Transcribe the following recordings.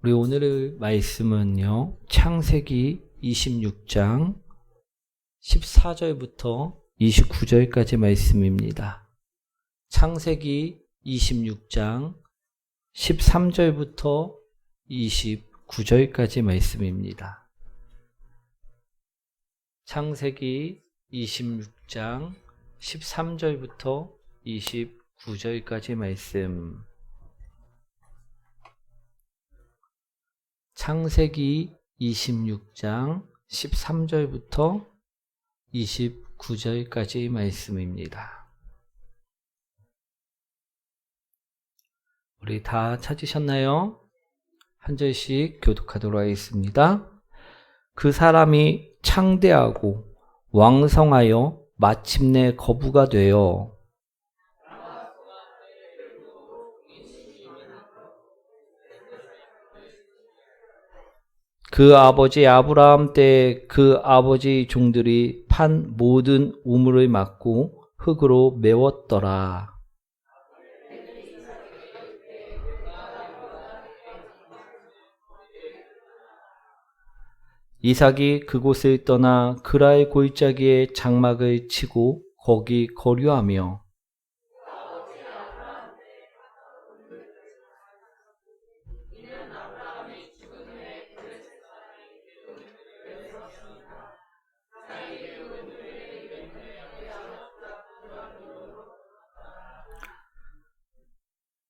우리 오늘의 말씀은요, 창세기 26장 14절부터 29절까지 말씀입니다. 창세기 26장 13절부터 29절까지 말씀입니다. 창세기 26장 13절부터 29절까지 말씀. 창세기 26장 13절부터 29절까지 말씀입니다. 우리 다 찾으셨나요? 한 절씩 교독하도록 하겠습니다. 그 사람이 창대하고 왕성하여 마침내 거부가 되어 그 아버지 아브라함 때 그 아버지 종들이 판 모든 우물을 막고 흙으로 메웠더라. 이삭이 그곳을 떠나 그랄 골짜기에 장막을 치고 거기 거류하며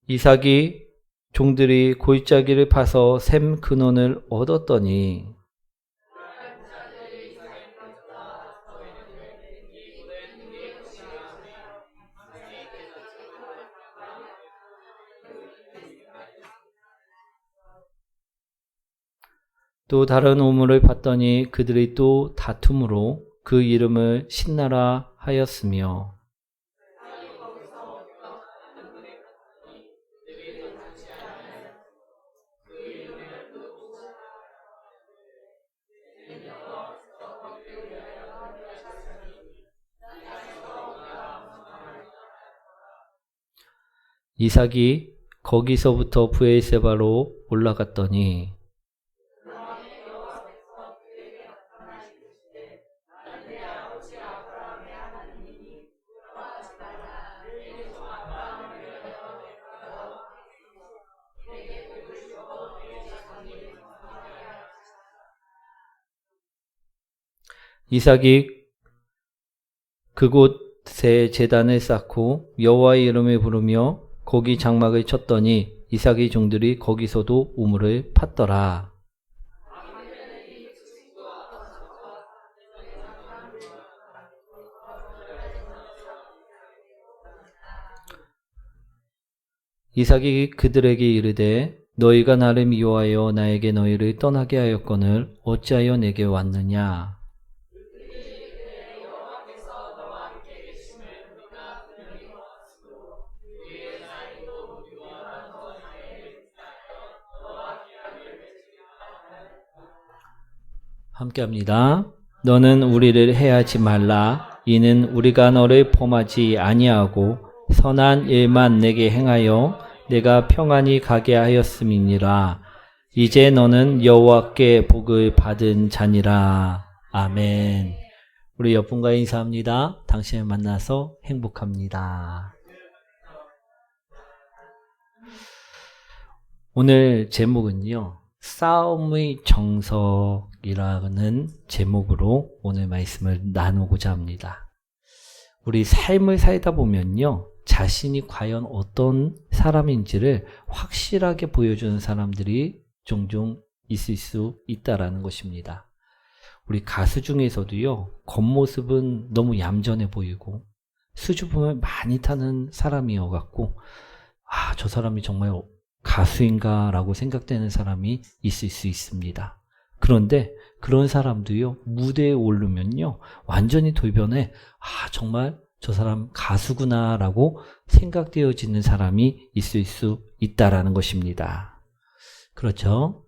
이삭이 종들이 골짜기를 파서 샘 근원을 얻었더니 또 다른 우물을 봤더니 그들이 또 다툼으로 그 이름을 신나라 하였으며 이삭이 거기서부터 브엘세바로 올라갔더니 이삭이 그곳에 제단을 쌓고 여호와의 이름을 부르며 거기 장막을 쳤더니 이삭의 종들이 거기서도 우물을 팠더라. 이삭이 그들에게 이르되 너희가 나를 미워하여 나에게 너희를 떠나게 하였거늘 어찌하여 내게 왔느냐. 함께합니다. 너는 우리를 해하지 말라. 이는 우리가 너를 범하지 아니하고 선한 일만 내게 행하여 내가 평안히 가게 하였음이니라. 이제 너는 여호와께 복을 받은 자니라. 아멘. 우리 옆분과 인사합니다. 당신을 만나서 행복합니다. 오늘 제목은요, 싸움의 정석이라는 제목으로 오늘 말씀을 나누고자 합니다. 우리 삶을 살다 보면요, 자신이 과연 어떤 사람인지를 확실하게 보여주는 사람들이 종종 있을 수 있다라는 것입니다. 우리 가수 중에서도요, 겉모습은 너무 얌전해 보이고 수줍음을 많이 타는 사람이어갖고 저 사람이 정말 가수인가 라고 생각되는 사람이 있을 수 있습니다. 그런데 그런 사람도요, 무대에 오르면요, 완전히 돌변해 정말 저 사람 가수구나 라고 생각되어지는 사람이 있을 수 있다라는 것입니다. 그렇죠?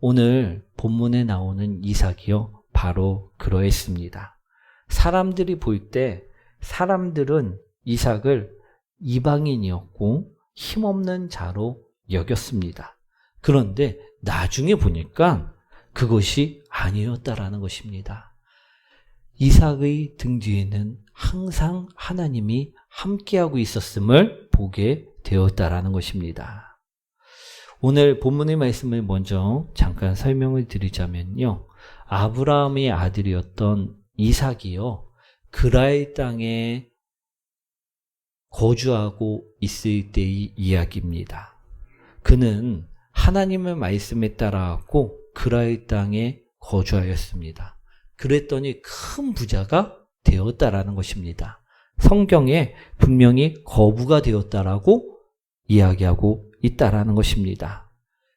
오늘 본문에 나오는 이삭이요, 바로 그러했습니다. 사람들이 볼 때 사람들은 이삭을 이방인이었고 힘없는 자로 여겼습니다. 그런데 나중에 보니까 그것이 아니었다라는 것입니다. 이삭의 등 뒤에는 항상 하나님이 함께하고 있었음을 보게 되었다라는 것입니다. 오늘 본문의 말씀을 먼저 잠깐 설명을 드리자면요. 아브라함의 아들이었던 이삭이요. 그랄 땅에 거주하고 있을 때의 이야기입니다. 그는 하나님의 말씀에 따라갖고 그랄 땅에 거주하였습니다. 그랬더니 큰 부자가 되었다라는 것입니다. 성경에 분명히 거부가 되었다라고 이야기하고 있다라는 것입니다.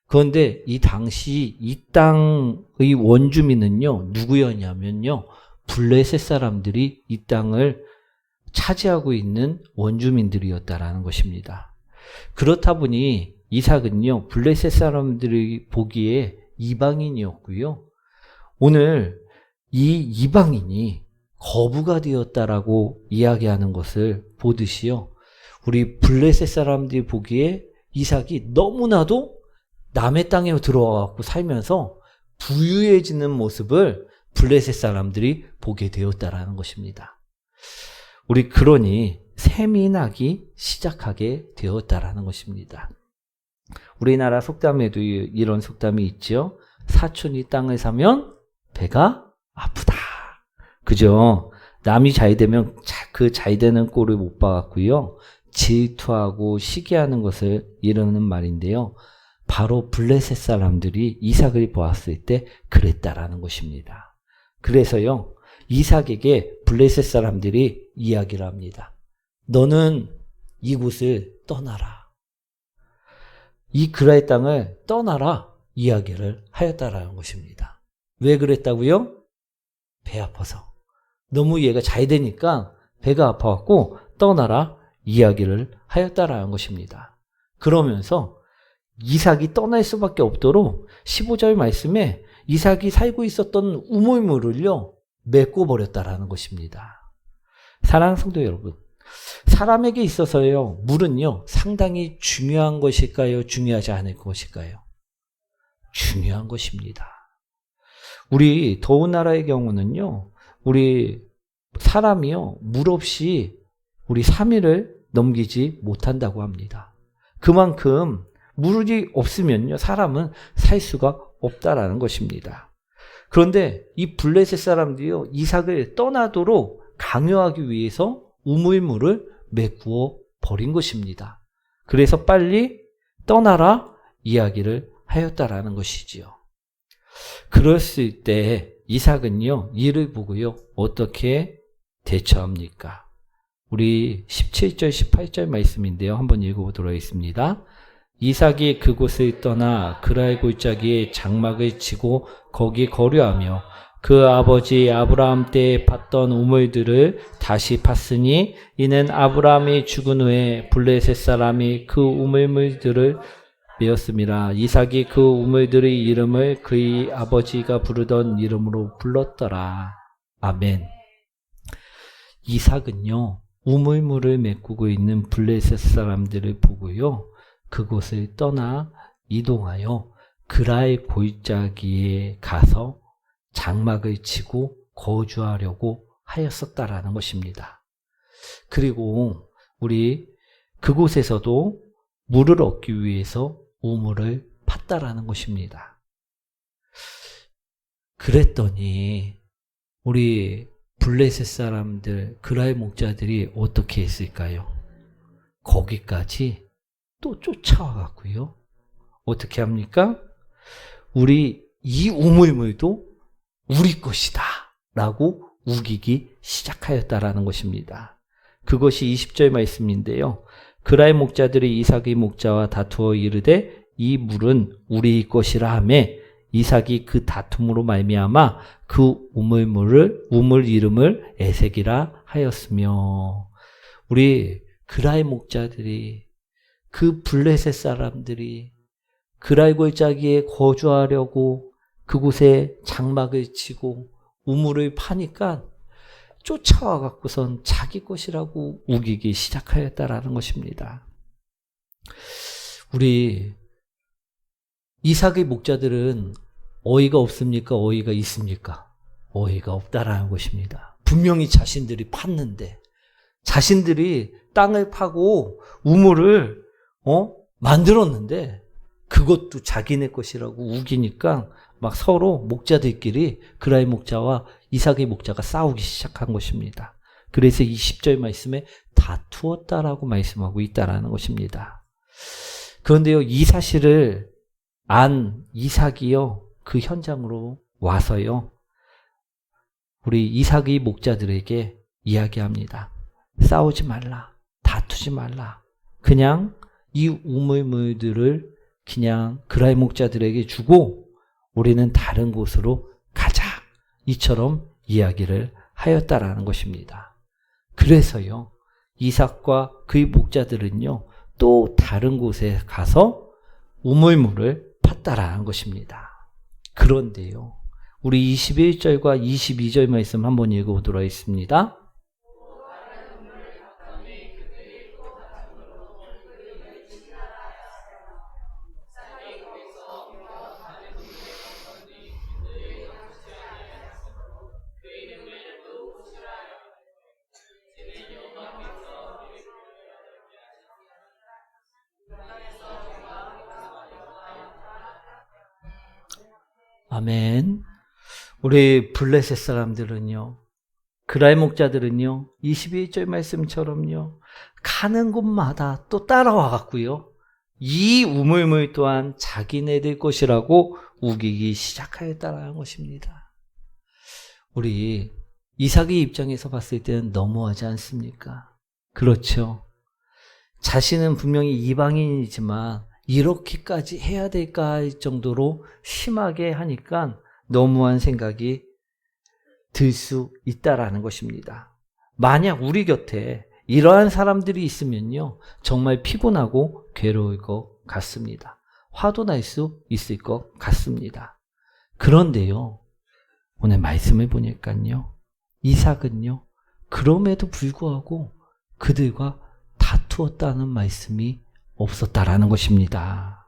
그런데 이 당시 이 땅의 원주민은요, 누구였냐면요, 블레셋 사람들이 이 땅을 차지하고 있는 원주민들이었다라는 것입니다. 그렇다 보니 이삭은요, 블레셋 사람들이 보기에 이방인이었고요. 오늘 이 이방인이 거부가 되었다라고 이야기하는 것을 보듯이요. 우리 블레셋 사람들이 보기에 이삭이 너무나도 남의 땅에 들어와서 살면서 부유해지는 모습을 블레셋 사람들이 보게 되었다라는 것입니다. 우리 그러니 셈이 나기 시작하게 되었다라는 것입니다. 우리나라 속담에도 이런 속담이 있죠. 사촌이 땅을 사면 배가 아프다. 그죠? 남이 잘 되면 그 잘 되는 꼴을 못 봐갖고요. 질투하고 시기하는 것을 이르는 말인데요. 바로 블레셋 사람들이 이삭을 보았을 때 그랬다라는 것입니다. 그래서요, 이삭에게 블레셋 사람들이 이야기를 합니다. 너는 이곳을 떠나라. 이 그랄 땅을 떠나라. 이야기를 하였다라는 것입니다. 왜 그랬다고요? 배 아파서. 너무 얘가 잘 되니까 배가 아파갖고 떠나라. 이야기를 하였다라는 것입니다. 그러면서 이삭이 떠날 수밖에 없도록 15절 말씀에 이삭이 살고 있었던 우물물을요, 메꿔버렸다라는 것입니다. 사랑하는 성도 여러분, 사람에게 있어서요, 물은요, 상당히 중요한 것일까요? 중요하지 않을 것일까요? 중요한 것입니다. 우리 더운 나라의 경우는요, 우리 사람이요, 물 없이 우리 3일을 넘기지 못한다고 합니다. 그만큼 물이 없으면요, 사람은 살 수가 없다라는 것입니다. 그런데 이 블레셋 사람들이요, 이삭을 떠나도록 강요하기 위해서 우물물을 메꾸어 버린 것입니다. 그래서 빨리 떠나라 이야기를 하였다라는 것이지요. 그랬을 때 이삭은요, 이를 보고요, 어떻게 대처합니까? 우리 17절, 18절 말씀인데요. 한번 읽어보도록 하겠습니다. 이삭이 그곳을 떠나 그랄 골짜기에 장막을 치고 거기 거류하며 그 아버지 아브라함 때에 팠던 우물들을 다시 팠으니 이는 아브라함이 죽은 후에 블레셋 사람이 그 우물들을 메었습니다. 이삭이 그 우물들의 이름을 그의 아버지가 부르던 이름으로 불렀더라. 아멘. 이삭은요, 우물물을 메꾸고 있는 블레셋 사람들을 보고요, 그곳을 떠나 이동하여 그랄 골짜기에 가서 장막을 치고 거주하려고 하였었다라는 것입니다. 그리고 우리 그곳에서도 물을 얻기 위해서 우물을 팠다라는 것입니다. 그랬더니 우리 블레셋 사람들, 그랄 목자들이 어떻게 했을까요? 거기까지 또 쫓아와갖고요, 어떻게 합니까? 우리 이 우물물도 우리 것이다 라고 우기기 시작하였다라는 것입니다. 그것이 20절 말씀인데요. 그랄 목자들이 이삭의 목자와 다투어 이르되 이 물은 우리 것이라 하며 이삭이 그 다툼으로 말미암아 그 우물 이름을 에색이라 하였으며, 우리 그랄 목자들이, 그 블레셋 사람들이 그랄 골짜기에 거주하려고 그곳에 장막을 치고 우물을 파니까 쫓아와 갖고선 자기 것이라고 우기기 시작하였다라는 것입니다. 우리 이삭의 목자들은 어이가 없습니까? 어이가 있습니까? 어이가 없다라는 것입니다. 분명히 자신들이 팠는데, 자신들이 땅을 파고 우물을 만들었는데 그것도 자기네 것이라고 우기니까 막 서로 목자들끼리 그라의 목자와 이삭의 목자가 싸우기 시작한 것입니다. 그래서 이 10절 말씀에 다투었다라고 말씀하고 있다라는 것입니다. 그런데요, 이 사실을 안 이삭이요, 그 현장으로 와서요, 우리 이삭의 목자들에게 이야기합니다. 싸우지 말라. 다투지 말라. 그냥 이 우물물들을 그냥 그라의 목자들에게 주고 우리는 다른 곳으로 가자. 이처럼 이야기를 하였다라는 것입니다. 그래서요, 이삭과 그의 목자들은요, 또 다른 곳에 가서 우물물을 팠다라는 것입니다. 그런데요, 우리 21절과 22절 말씀 한번 읽어보도록 하겠습니다. 아멘. 우리 블레셋 사람들은요, 그라의 목자들은요, 21절 말씀처럼요, 가는 곳마다 또 따라와 갖고요, 이 우물물 또한 자기네들 것이라고 우기기 시작하였다라는 것입니다. 우리 이삭의 입장에서 봤을 때는 너무하지 않습니까? 그렇죠. 자신은 분명히 이방인이지만 이렇게까지 해야 될까 할 정도로 심하게 하니까 너무한 생각이 들 수 있다라는 것입니다. 만약 우리 곁에 이러한 사람들이 있으면요, 정말 피곤하고 괴로울 것 같습니다. 화도 날 수 있을 것 같습니다. 그런데요, 오늘 말씀을 보니까요, 이삭은요, 그럼에도 불구하고 그들과 다투었다는 말씀이 없었다라는 것입니다.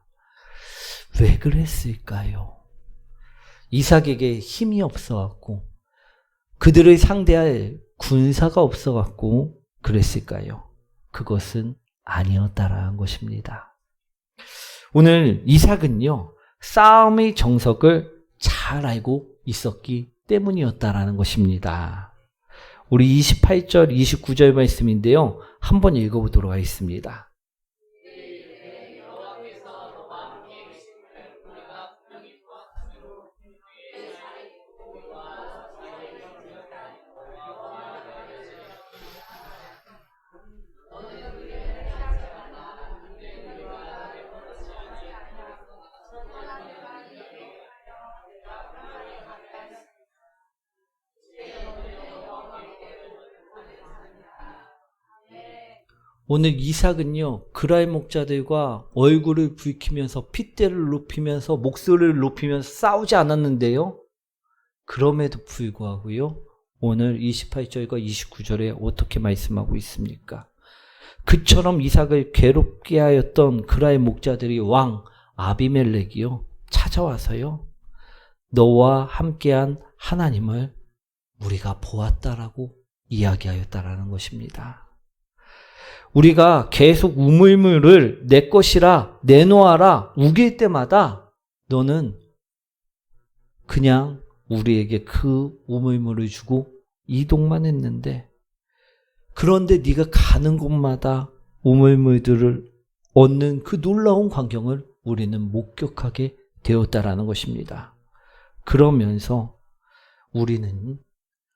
왜 그랬을까요? 이삭에게 힘이 없어갖고 그들을 상대할 군사가 없어갖고 그랬을까요? 그것은 아니었다라는 것입니다. 오늘 이삭은요, 싸움의 정석을 잘 알고 있었기 때문이었다라는 것입니다. 우리 28절, 29절 말씀인데요, 한번 읽어보도록 하겠습니다. 오늘 이삭은요, 그라의 목자들과 얼굴을 붉히면서 핏대를 높이면서 목소리를 높이면서 싸우지 않았는데요, 그럼에도 불구하고요, 오늘 28절과 29절에 어떻게 말씀하고 있습니까? 그처럼 이삭을 괴롭게 하였던 그라의 목자들이 왕 아비멜렉이요, 찾아와서요, 너와 함께한 하나님을 우리가 보았다라고 이야기하였다라는 것입니다. 우리가 계속 우물물을 내 것이라 내놓아라 우길 때마다 너는 그냥 우리에게 그 우물물을 주고 이동만 했는데, 그런데 네가 가는 곳마다 우물물들을 얻는 그 놀라운 광경을 우리는 목격하게 되었다라는 것입니다. 그러면서 우리는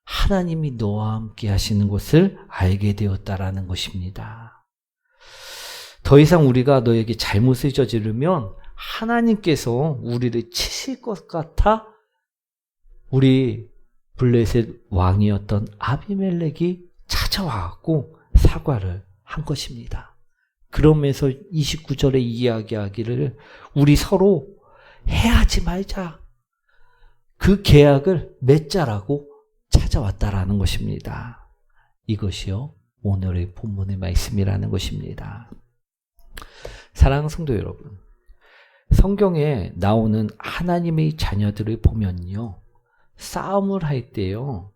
하나님이 너와 함께 하시는 것을 알게 되었다라는 것입니다. 더 이상 우리가 너에게 잘못을 저지르면 하나님께서 우리를 치실 것 같아 우리 블레셋 왕이었던 아비멜렉이 찾아와갖고 사과를 한 것입니다. 그러면서 29절에 이야기하기를 우리 서로 해하지 말자, 그 계약을 맺자라고 찾아왔다라는 것입니다. 이것이요, 오늘의 본문의 말씀이라는 것입니다. 사랑하는 성도 여러분, 성경에 나오는 하나님의 자녀들을 보면요, 싸움을 할 때요,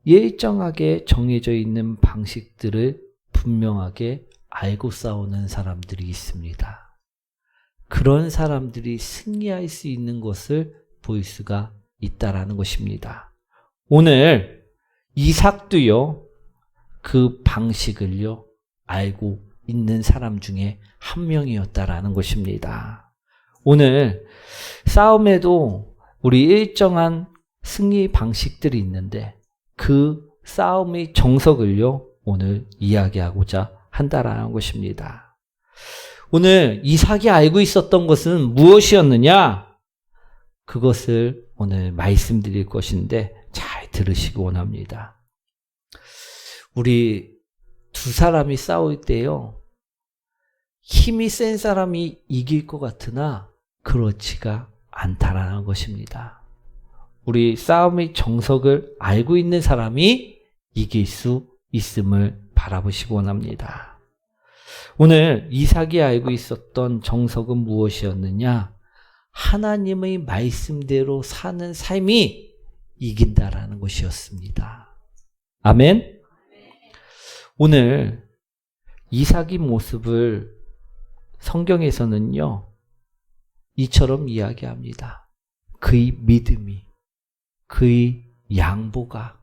일정하게 정해져 있는 방식들을 분명하게 알고 싸우는 사람들이 있습니다. 그런 사람들이 승리할 수 있는 것을 볼 수가 있다라는 것입니다. 오늘 이삭도요, 그 방식을요, 알고 있는 사람 중에 한 명이었다라는 것입니다. 오늘 싸움에도 우리 일정한 승리 방식들이 있는데 그 싸움의 정석을요, 오늘 이야기하고자 한다라는 것입니다. 오늘 이삭이 알고 있었던 것은 무엇이었느냐? 그것을 오늘 말씀드릴 것인데 잘 들으시기 원합니다. 우리 두 사람이 싸울 때요, 힘이 센 사람이 이길 것 같으나 그렇지가 않다라는 것입니다. 우리 싸움의 정석을 알고 있는 사람이 이길 수 있음을 바라보시기 원합니다. 오늘 이삭이 알고 있었던 정석은 무엇이었느냐? 하나님의 말씀대로 사는 삶이 이긴다라는 것이었습니다. 아멘? 오늘 이삭의 모습을 성경에서는요, 이처럼 이야기합니다. 그의 믿음이, 그의 양보가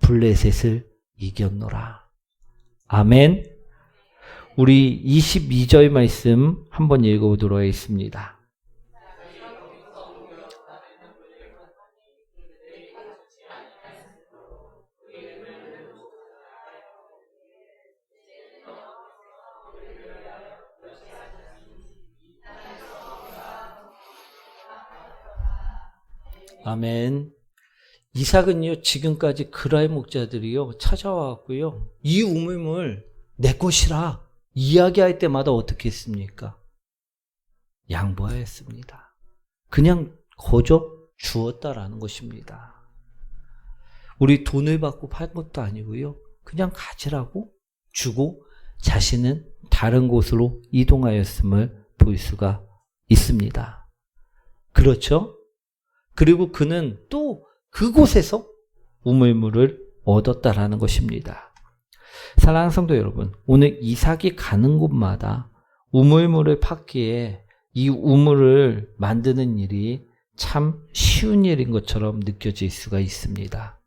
블레셋을 이겼노라. 아멘. 우리 22절 말씀 한번 읽어보도록 하겠습니다. 아멘. 이삭은요, 지금까지 그랄 목자들이요, 찾아와갖고요, 이 우물물 내 것이라 이야기할 때마다 어떻게 했습니까? 양보하였습니다. 그냥 거저 주었다라는 것입니다. 우리 돈을 받고 팔 것도 아니고요, 그냥 가지라고 주고 자신은 다른 곳으로 이동하였음을 볼 수가 있습니다. 그렇죠? 그리고 그는 또 그곳에서 우물물을 얻었다라는 것입니다. 사랑하는 성도 여러분, 오늘 이삭이 가는 곳마다 우물물을 팠기에 이 우물을 만드는 일이 참 쉬운 일인 것처럼 느껴질 수가 있습니다.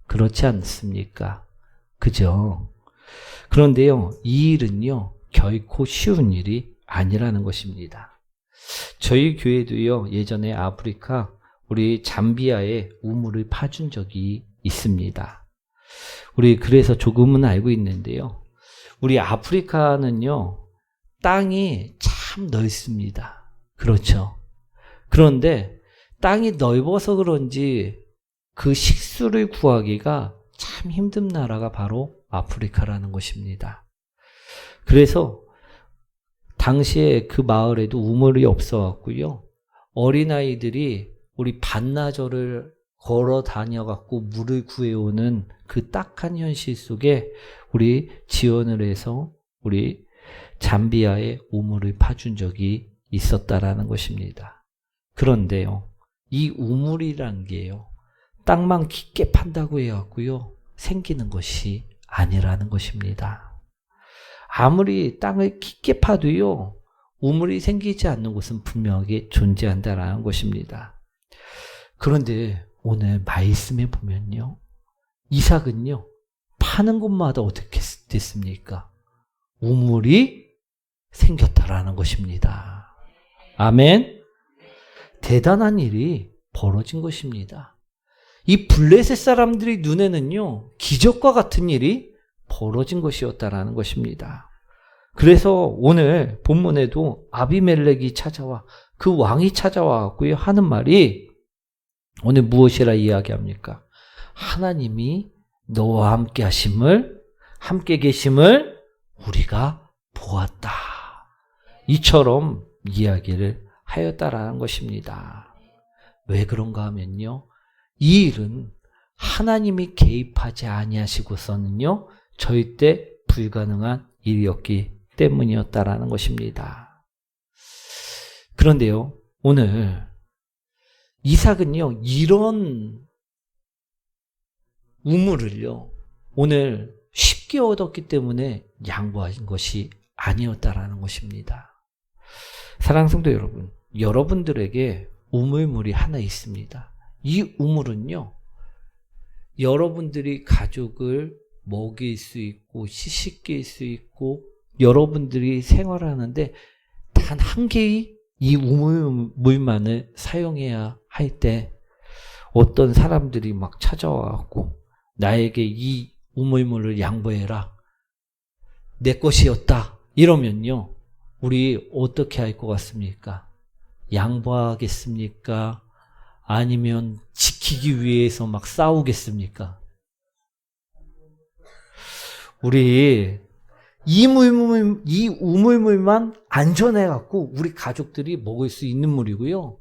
그렇지 않습니까? 그죠? 그런데요, 이 일은요, 결코 쉬운 일이 아니라는 것입니다. 저희 교회도요, 예전에 아프리카 우리 잠비아에 우물을 파준 적이 있습니다. 우리 그래서 조금은 알고 있는데요, 우리 아프리카는요, 땅이 참 넓습니다. 그렇죠? 그런데 땅이 넓어서 그런지 그 식수를 구하기가 참 힘든 나라가 바로 아프리카라는 것입니다. 그래서 당시에 그 마을에도 우물이 없어갖고요, 어린아이들이 우리 반나절을 걸어 다녀갖고 물을 구해오는 그 딱한 현실 속에 우리 지원을 해서 우리 잠비아에 우물을 파준 적이 있었다라는 것입니다. 그런데요, 이 우물이란 게요, 땅만 깊게 판다고 해갖고요, 생기는 것이 아니라는 것입니다. 아무리 땅을 깊게 파도요, 우물이 생기지 않는 곳은 분명하게 존재한다라는 것입니다. 그런데 오늘 말씀에 보면요, 이삭은요, 파는 곳마다 어떻게 됐습니까? 우물이 생겼다라는 것입니다. 아멘. 대단한 일이 벌어진 것입니다. 이 블레셋 사람들이 눈에는요, 기적과 같은 일이 벌어진 것이었다라는 것입니다. 그래서 오늘 본문에도 아비멜렉이 찾아와, 그 왕이 찾아와갖고요, 하는 말이 오늘 무엇이라 이야기합니까? 하나님이 너와 함께 계심을 우리가 보았다. 이처럼 이야기를 하였다라는 것입니다. 왜 그런가 하면요, 이 일은 하나님이 개입하지 아니하시고서는요, 절대 불가능한 일이었기 때문이었다라는 것입니다. 그런데요, 오늘 이삭은요, 이런 우물을요, 오늘 쉽게 얻었기 때문에 양보한 것이 아니었다라는 것입니다. 사랑하는 성도 여러분, 여러분들에게 우물물이 하나 있습니다. 이 우물은요, 여러분들이 가족을 먹일 수 있고 씻길 수 있고 여러분들이 생활하는데 단 한 개의 이 우물물만을 사용해야 할 때 어떤 사람들이 막 찾아와갖고 나에게 이 우물물을 양보해라, 내 것이었다, 이러면요, 우리 어떻게 할 것 같습니까? 양보하겠습니까? 아니면 지키기 위해서 막 싸우겠습니까? 우리 이 우물물만 안전해갖고 우리 가족들이 먹을 수 있는 물이고요.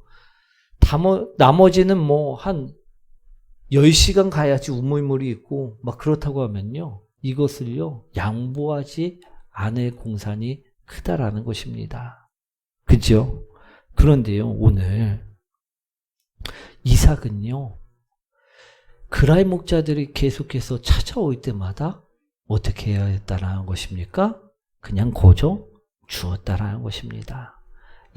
나머지는 뭐 한 10시간 가야지 우물물이 있고 막 그렇다고 하면요, 이것을요, 양보하지 않을 공산이 크다라는 것입니다. 그죠? 그런데요, 오늘 이삭은요, 그랄 목자들이 계속해서 찾아올 때마다 어떻게 해야 했다라는 것입니까? 그냥 거저 주었다라는 것입니다.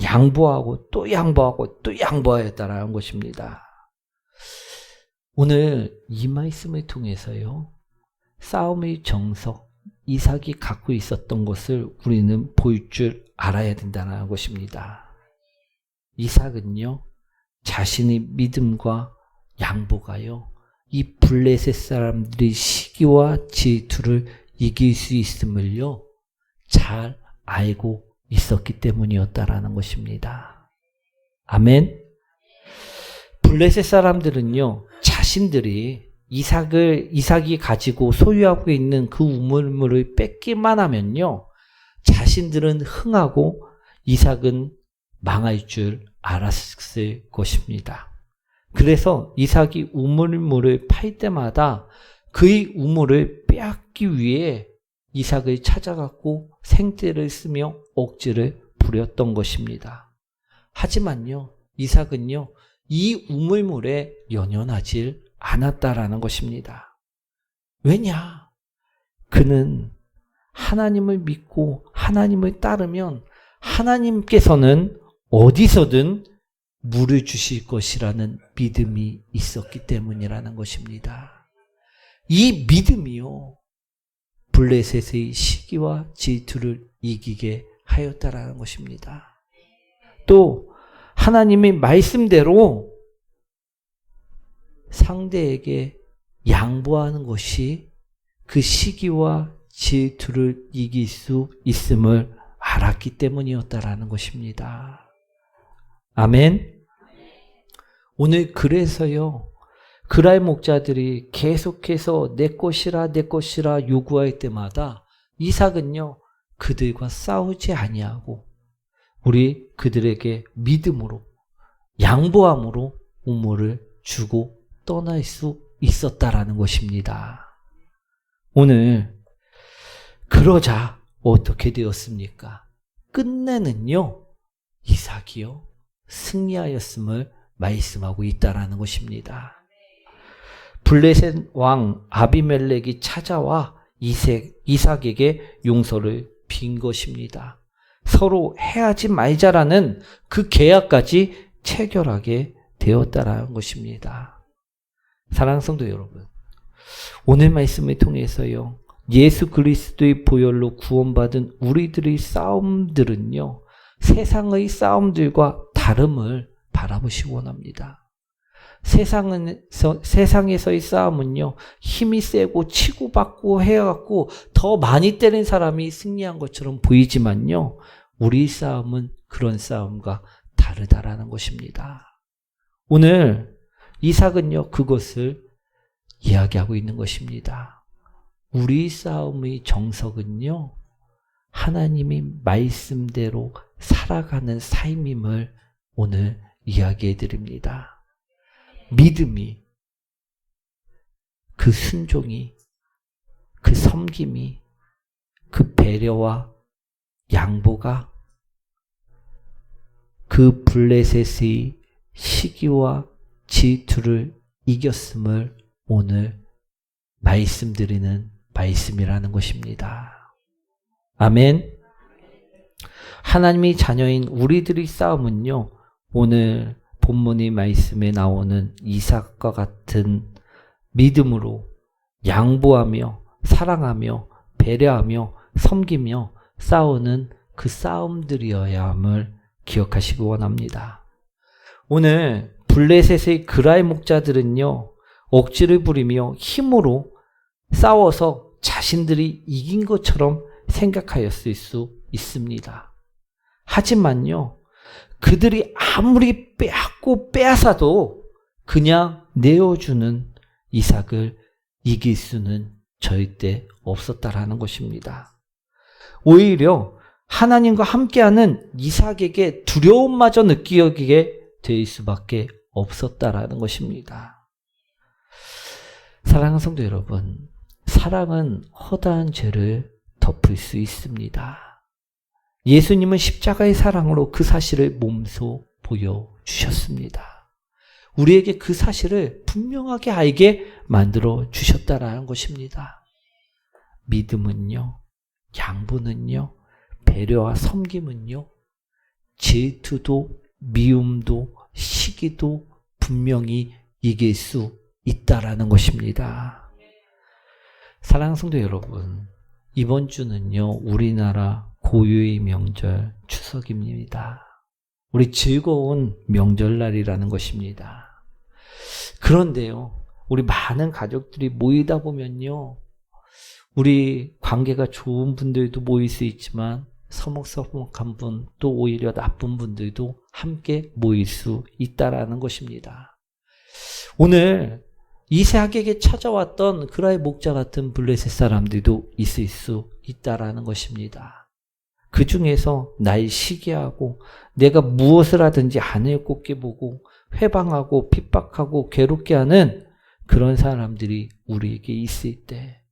양보하고 또 양보하고 또 양보하였다라는 것입니다. 오늘 이 말씀을 통해서요, 싸움의 정석, 이삭이 갖고 있었던 것을 우리는 볼 줄 알아야 된다는 것입니다. 이삭은요, 자신의 믿음과 양보가요, 이 블레셋 사람들의 시기와 질투를 이길 수 있음을요, 잘 알고 있었기 때문이었다라는 것입니다. 아멘. 블레셋 사람들은요, 자신들이 이삭이 가지고 소유하고 있는 그 우물물을 뺏기만 하면요, 자신들은 흥하고 이삭은 망할 줄 알았을 것입니다. 그래서 이삭이 우물물을 팔 때마다 그의 우물을 빼앗기 위해 이삭을 찾아갔고 생떼를 쓰며 억지를 부렸던 것입니다. 하지만요, 이삭은요, 이 우물물에 연연하지 않았다라는 것입니다. 왜냐? 그는 하나님을 믿고 하나님을 따르면 하나님께서는 어디서든 물을 주실 것이라는 믿음이 있었기 때문이라는 것입니다. 이 믿음이요, 블레셋의 시기와 질투를 이기게 하였다라는 것입니다. 또 하나님의 말씀대로 상대에게 양보하는 것이 그 시기와 질투를 이길 수 있음을 알았기 때문이었다라는 것입니다. 아멘. 오늘 그래서요, 그랄 목자들이 계속해서 내 것이라 내 것이라 요구할 때마다 이삭은요, 그들과 싸우지 아니하고 우리 그들에게 믿음으로 양보함으로 우물을 주고 떠날 수 있었다라는 것입니다. 오늘 그러자 어떻게 되었습니까? 끝내는요, 이삭이요, 승리하였음을 말씀하고 있다라는 것입니다. 블레셋 왕 아비멜렉이 찾아와 이삭에게 용서를 빈 것입니다. 서로 해하지 말자라는 그 계약까지 체결하게 되었다라는 것입니다. 사랑하는 성도 여러분, 오늘 말씀을 통해서요, 예수 그리스도의 보혈로 구원받은 우리들의 싸움들은요, 세상의 싸움들과 다름을 바라보시기 원합니다. 세상에서의 싸움은요, 힘이 세고 치고받고 해갖고 더 많이 때린 사람이 승리한 것처럼 보이지만요, 우리 싸움은 그런 싸움과 다르다라는 것입니다. 오늘 이삭은요, 그것을 이야기하고 있는 것입니다. 우리 싸움의 정석은요, 하나님의 말씀대로 살아가는 삶임을 오늘 이야기해 드립니다. 믿음이, 그 순종이, 그 섬김이, 그 배려와 양보가, 그 그 블레셋의 시기와 질투를 이겼음을 오늘 말씀드리는 말씀이라는 것입니다. 아멘. 하나님의 자녀인 우리들의 싸움은요, 오늘 본문의 말씀에 나오는 이삭과 같은 믿음으로 양보하며 사랑하며 배려하며 섬기며 싸우는 그 싸움들이어야 함을 기억하시기 원합니다. 오늘 블레셋의 그라의 목자들은요, 억지를 부리며 힘으로 싸워서 자신들이 이긴 것처럼 생각하였을 수 있습니다. 하지만요, 그들이 아무리 빼앗고 빼앗아도 그냥 내어주는 이삭을 이길 수는 절대 없었다라는 것입니다. 오히려 하나님과 함께하는 이삭에게 두려움마저 느끼게 될 수밖에 없었다라는 것입니다. 사랑하는 성도 여러분, 사랑은 허다한 죄를 덮을 수 있습니다. 예수님은 십자가의 사랑으로 그 사실을 몸소 보여주셨습니다. 우리에게 그 사실을 분명하게 알게 만들어 주셨다라는 것입니다. 믿음은요, 양보는요, 배려와 섬김은요, 질투도 미움도 시기도 분명히 이길 수 있다라는 것입니다. 사랑하는 성도 여러분, 이번 주는요, 우리나라 고유의 명절 추석입니다. 우리 즐거운 명절날이라는 것입니다. 그런데요, 우리 많은 가족들이 모이다 보면요, 우리 관계가 좋은 분들도 모일 수 있지만 서먹서먹한 분, 또 오히려 나쁜 분들도 함께 모일 수 있다라는 것입니다. 오늘 이삭에게 찾아왔던 그라의 목자 같은 블레셋 사람들도 있을 수 있다라는 것입니다. 그 중에서 날 시기하고 내가 무엇을 하든지 안을 꼽게 보고 회방하고 핍박하고 괴롭게 하는 그런 사람들이 우리에게 있을 때,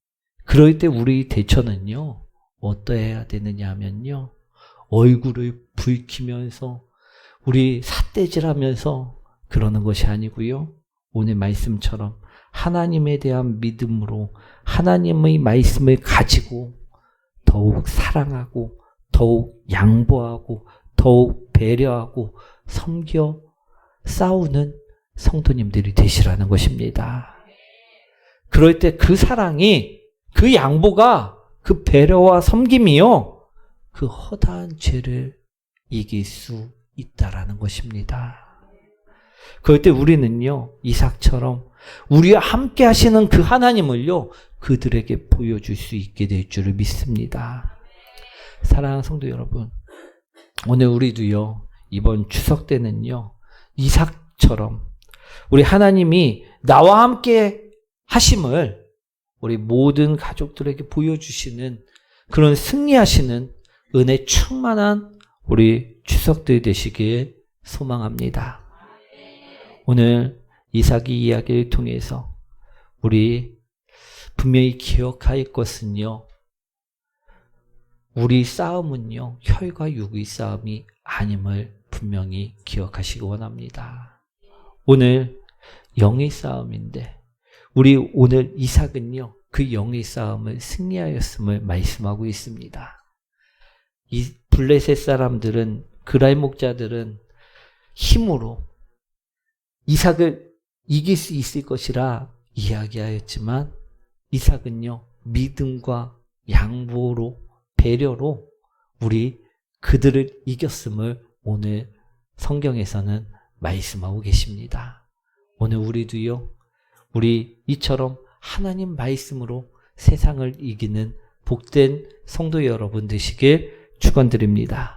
그럴 때 우리 대처는요, 어떠해야 되느냐 하면요, 얼굴을 붉히면서 우리 삿대질하면서 그러는 것이 아니고요, 오늘 말씀처럼 하나님에 대한 믿음으로 하나님의 말씀을 가지고 더욱 사랑하고 더욱 양보하고 더욱 배려하고 섬겨 싸우는 성도님들이 되시라는 것입니다. 그럴 때 그 사랑이, 그 양보가, 그 배려와 섬김이요, 그 허다한 죄를 이길 수 있다라는 것입니다. 그럴 때 우리는요, 이삭처럼 우리와 함께 하시는 그 하나님을요, 그들에게 보여줄 수 있게 될 줄을 믿습니다. 사랑하는 성도 여러분, 오늘 우리도요, 이번 추석 때는요, 이삭처럼 우리 하나님이 나와 함께 하심을 우리 모든 가족들에게 보여주시는 그런 승리하시는 은혜 충만한 우리 추석들 되시길 소망합니다. 오늘 이삭의 이야기를 통해서 우리 분명히 기억할 것은요, 우리 싸움은요, 혈과 육의 싸움이 아님을 분명히 기억하시기 원합니다. 오늘 영의 싸움인데, 우리 오늘 이삭은요, 그 영의 싸움을 승리하였음을 말씀하고 있습니다. 이 블레셋 사람들은, 그라의 목자들은 힘으로 이삭을 이길 수 있을 것이라 이야기하였지만, 이삭은요, 믿음과 양보로, 배려로 우리 그들을 이겼음을 오늘 성경에서는 말씀하고 계십니다. 오늘 우리도요, 우리 이처럼 하나님 말씀으로 세상을 이기는 복된 성도 여러분 되시길 축원드립니다.